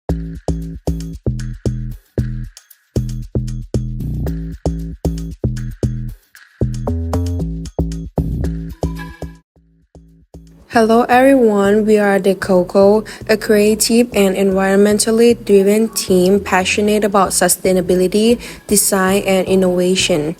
Hello everyone, we are the Coco, a creative and environmentally driven team passionate about sustainability, design, and innovation.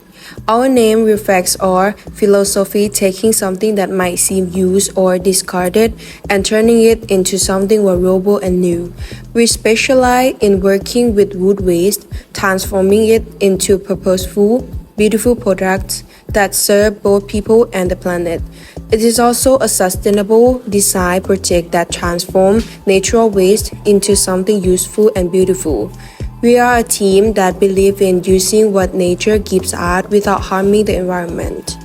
Our name reflects our philosophy, taking something that might seem used or discarded and turning it into something valuable and new. We specialize in working with wood waste, transforming it into purposeful, beautiful products that serve both people and the planet. It is also a sustainable design project that transforms natural waste into something useful and beautiful. We are a team that believes in using what nature gives us without harming the environment.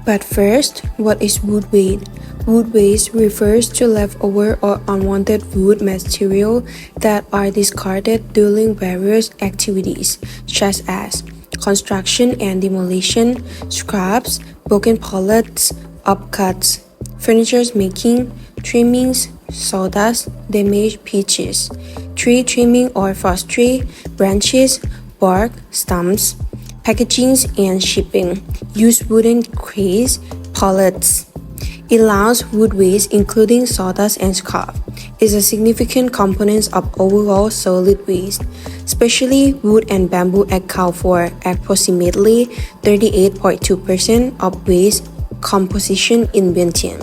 But first, what is wood waste? Wood waste refers to leftover or unwanted wood material that are discarded during various activities, such as construction and demolition, scraps, broken pallets, upcuts, furniture making, trimmings, sawdust, damaged pitches, tree trimming or forestry, branches, bark, stumps, packagings and shipping, used wooden crates, pallets. It allows wood waste including sawdust and scrap is a significant component of overall solid waste. Especially wood and bamboo account for approximately 38.2% of waste composition in Vietnam.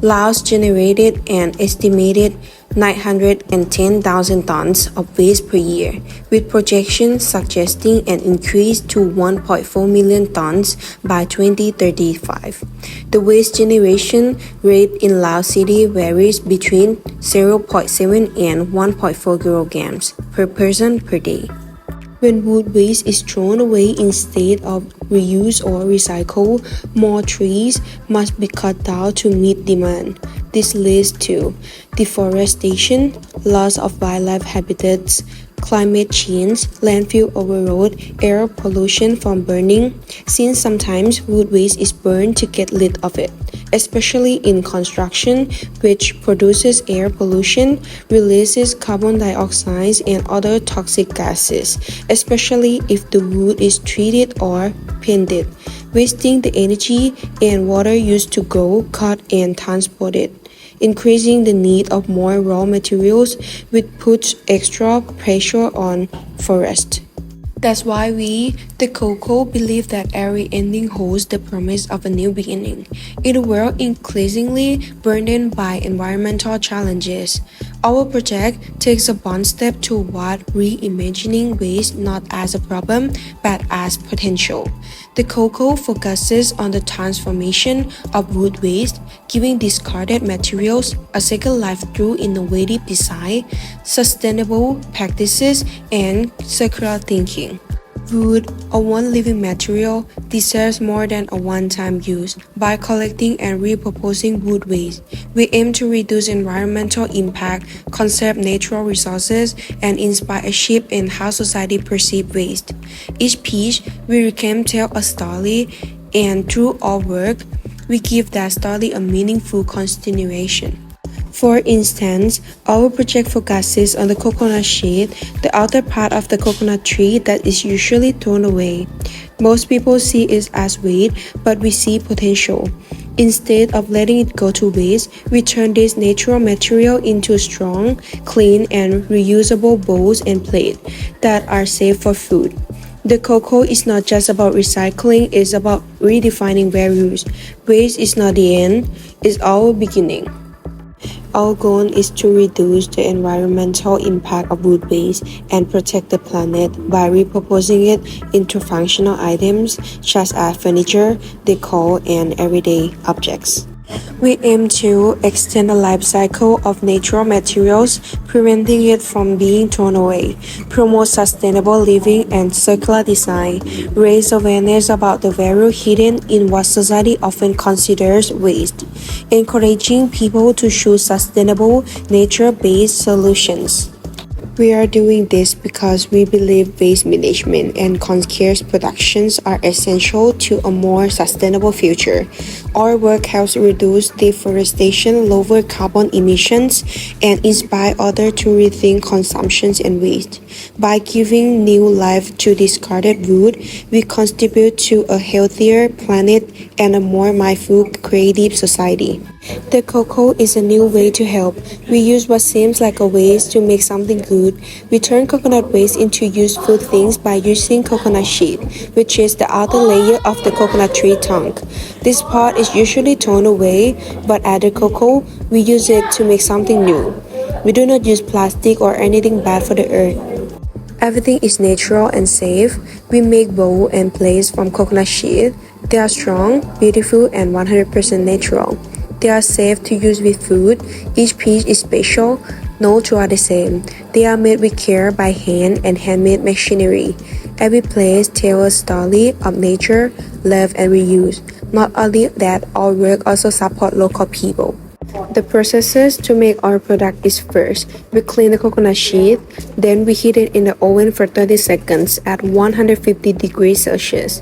Laos generated an estimated 910,000 tons of waste per year, with projections suggesting an increase to 1.4 million tons by 2035. The waste generation rate in Laos City varies between 0.7 and 1.4 kilograms per person per day. When wood waste is thrown away instead of reused or recycled, more trees must be cut down to meet demand. This leads to deforestation, loss of wildlife habitats, climate change, landfill overload, air pollution from burning, since sometimes wood waste is burned to get rid of it, especially in construction, which produces air pollution, releases carbon dioxide and other toxic gases, especially if the wood is treated or painted, wasting the energy and water used to grow, cut, and transport it, increasing the need of more raw materials, which puts extra pressure on forests. That's why we, the Coco, believe that every ending holds the promise of a new beginning. In a world increasingly burdened by environmental challenges, our project takes a bold step toward reimagining waste not as a problem but as potential. The Coco focuses on the transformation of wood waste, giving discarded materials a second life through innovative design, sustainable practices, and circular thinking. Wood, a one living material, deserves more than a one-time use. By collecting and repurposing wood waste, we aim to reduce environmental impact, conserve natural resources, and inspire a shift in how society perceives waste. Each piece we reclaim tells a story, and through our work, we give that story a meaningful continuation. For instance, our project focuses on the coconut shade, the outer part of the coconut tree that is usually thrown away. Most people see it as waste, but we see potential. Instead of letting it go to waste, we turn this natural material into strong, clean, and reusable bowls and plates that are safe for food. The Coco is not just about recycling, it's about redefining values. Waste is not the end, it's our beginning. Our goal is to reduce the environmental impact of wood waste and protect the planet by repurposing it into functional items such as furniture, decor, and everyday objects. We aim to extend the life cycle of natural materials, preventing it from being thrown away, promote sustainable living and circular design, raise awareness about the value hidden in what society often considers waste, encouraging people to choose sustainable, nature-based solutions. We are doing this because we believe waste management and conscious productions are essential to a more sustainable future. Our work helps reduce deforestation, lower carbon emissions, and inspire others to rethink consumptions and waste. By giving new life to discarded wood, we contribute to a healthier planet and a more mindful, creative society. The Coco is a new way to help. We use what seems like a waste to make something good. We turn coconut waste into useful things by using coconut sheath, which is the outer layer of the coconut tree trunk. This part is usually thrown away, but at the Coco, we use it to make something new. We do not use plastic or anything bad for the earth. Everything is natural and safe. We make bowl and plates from coconut sheath. They are strong, beautiful, and 100% natural. They are safe to use with food. Each piece is special. No two are the same. They are made with care by hand and handmade machinery. Every place tells a story of nature, love, and reuse. Not only that, our work also supports local people. The processes to make our product is first, we clean the coconut sheath, then we heat it in the oven for 30 seconds at 150 degrees Celsius.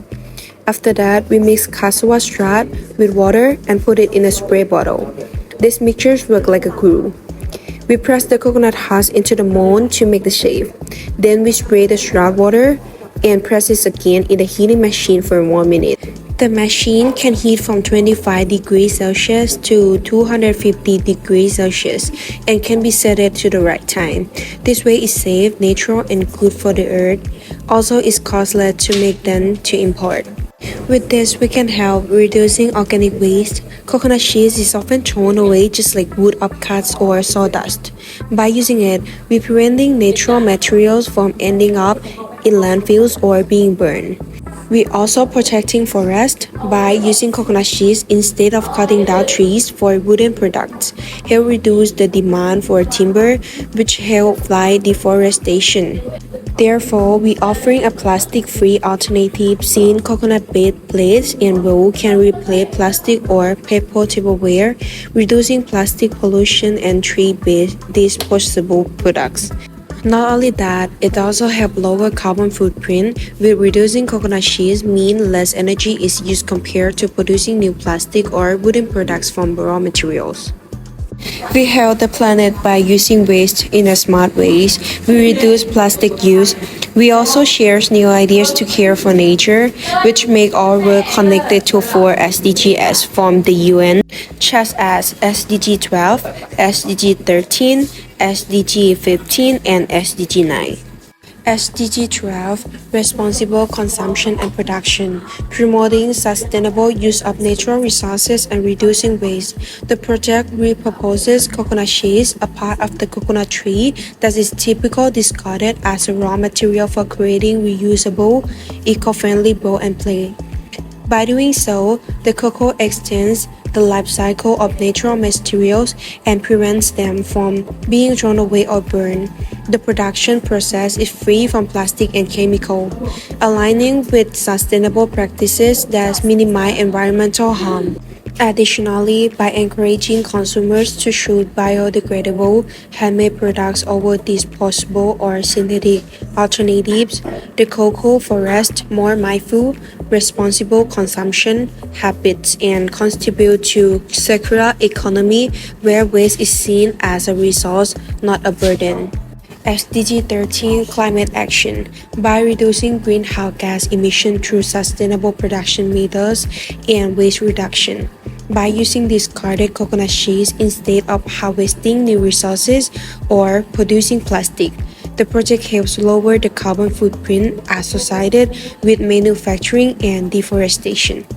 After that, we mix cassava strut with water and put it in a spray bottle. These mixtures work like a glue. We press the coconut husk into the mold to make the shape. Then we spray the strut water and press it again in the heating machine for 1 minute. The machine can heat from 25 degrees Celsius to 250 degrees Celsius and can be set it to the right time. This way is safe, natural, and good for the earth. Also, it's costly to make than to import. With this, we can help reducing organic waste. Coconut sheath is often thrown away just like wood offcuts or sawdust. By using it, we're preventing natural materials from ending up in landfills or being burned. We're also protecting forests by using coconut sheath instead of cutting down trees for wooden products. Help reduce the demand for timber, which help fight deforestation. Therefore, we're offering a plastic-free alternative since coconut-based plates and bowl can replace plastic or paper tableware, reducing plastic pollution and tree-based disposable products. Not only that, it also helps lower carbon footprint, with reducing coconut sheath mean less energy is used compared to producing new plastic or wooden products from raw materials. We help the planet by using waste in a smart ways. We reduce plastic use. We also share new ideas to care for nature, which make our work connected to 4 SDGs from the UN, such as SDG 12, SDG 13, SDG 15, and SDG 9. SDG 12 Responsible Consumption and Production, promoting sustainable use of natural resources and reducing waste. The project repurposes coconut sheath, a part of the coconut tree that is typically discarded as a raw material for creating reusable, eco-friendly bowl and plate. By doing so, the Coco extends the life cycle of natural materials and prevents them from being thrown away or burned. The production process is free from plastic and chemical, aligning with sustainable practices that minimize environmental harm. Additionally, by encouraging consumers to choose biodegradable, handmade products over disposable or synthetic alternatives, the cocoa fosters more mindful, responsible consumption habits and contribute to circular economy where waste is seen as a resource, not a burden. SDG 13 Climate Action. By reducing greenhouse gas emissions through sustainable production methods and waste reduction. By using discarded coconut sheath instead of harvesting new resources or producing plastic. The project helps lower the carbon footprint associated with manufacturing and deforestation.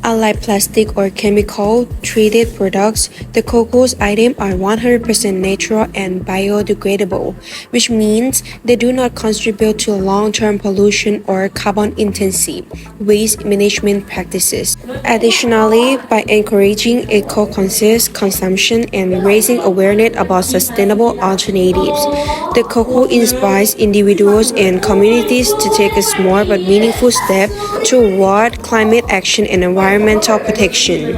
Unlike plastic or chemical-treated products, the cocoa's items are 100% natural and biodegradable, which means they do not contribute to long-term pollution or carbon-intensive waste management practices. Additionally, by encouraging eco-conscious consumption and raising awareness about sustainable alternatives, the cocoa inspires individuals and communities to take a small but meaningful step toward climate action and environmental protection.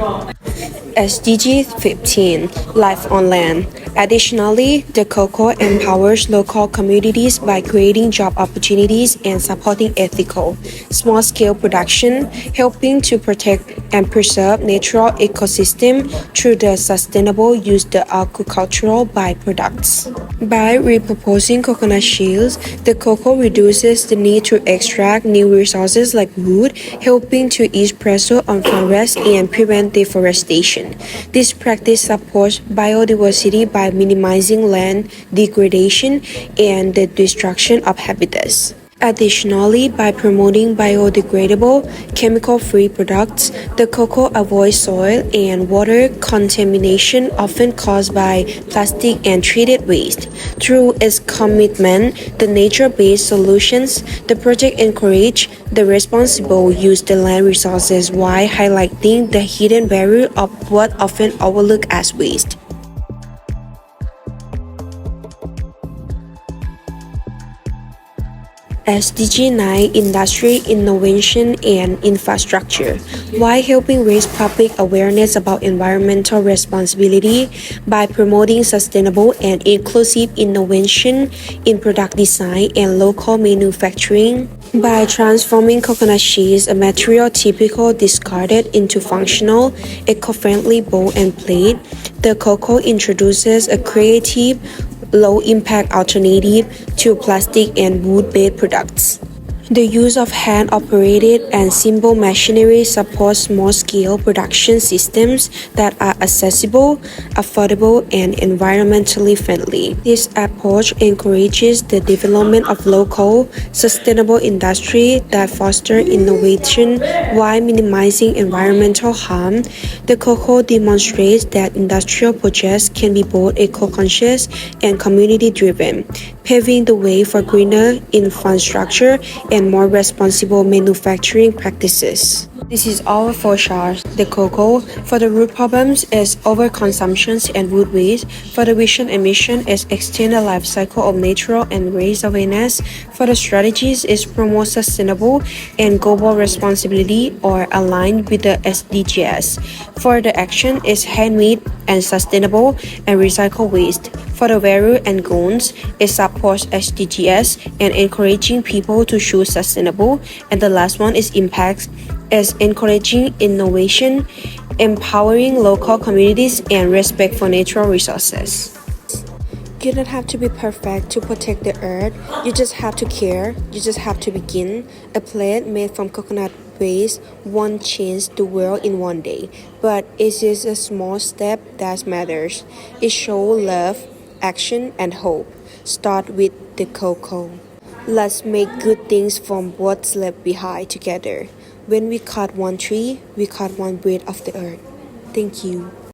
SDG 15 Life on Land. Additionally, the cocoa empowers local communities by creating job opportunities and supporting ethical, small-scale production, helping to protect and preserve natural ecosystem through the sustainable use of agricultural byproducts. By repurposing coconut shells, the cocoa reduces the need to extract new resources like wood, helping to ease pressure on forests and prevent deforestation. This practice supports biodiversity by minimizing land degradation and the destruction of habitats. Additionally, by promoting biodegradable, chemical-free products, the cocoa avoids soil and water contamination often caused by plastic and treated waste. Through its commitment to nature-based solutions, the project encourages the responsible use of land resources while highlighting the hidden value of what often overlooked as waste. SDG 9 Industry, Innovation and Infrastructure, while helping raise public awareness about environmental responsibility by promoting sustainable and inclusive innovation in product design and local manufacturing. By transforming coconut shells, a material typically discarded, into functional, eco-friendly bowl and plate, the cocoa introduces a creative, low-impact alternative to plastic and wood-based products. The use of hand-operated and simple machinery supports small-scale production systems that are accessible, affordable, and environmentally friendly. This approach encourages the development of local, sustainable industry that foster innovation while minimizing environmental harm. The cocoa demonstrates that industrial projects can be both eco-conscious and community-driven, paving the way for greener infrastructure and more responsible manufacturing practices. This is our forecast. The cocoa for the root problems is overconsumption and wood waste. For the vision and mission is extend the life cycle of nature and raise awareness. For the strategies is promote sustainable and global responsibility or aligned with the SDGs. For the action is handmade and sustainable and recycle waste. For the value and goals, it supports SDGs and encouraging people to choose sustainable. And the last one is impact, is encouraging innovation, empowering local communities, and respect for natural resources. You don't have to be perfect to protect the earth. You just have to care. You just have to begin. A plate made from coconut waste won't change the world in one day, but it is a small step that matters. It shows love, action, and hope. Start with the cocoa. Let's make good things from what's left behind together. When we cut one tree, we cut one breath of the earth. Thank you.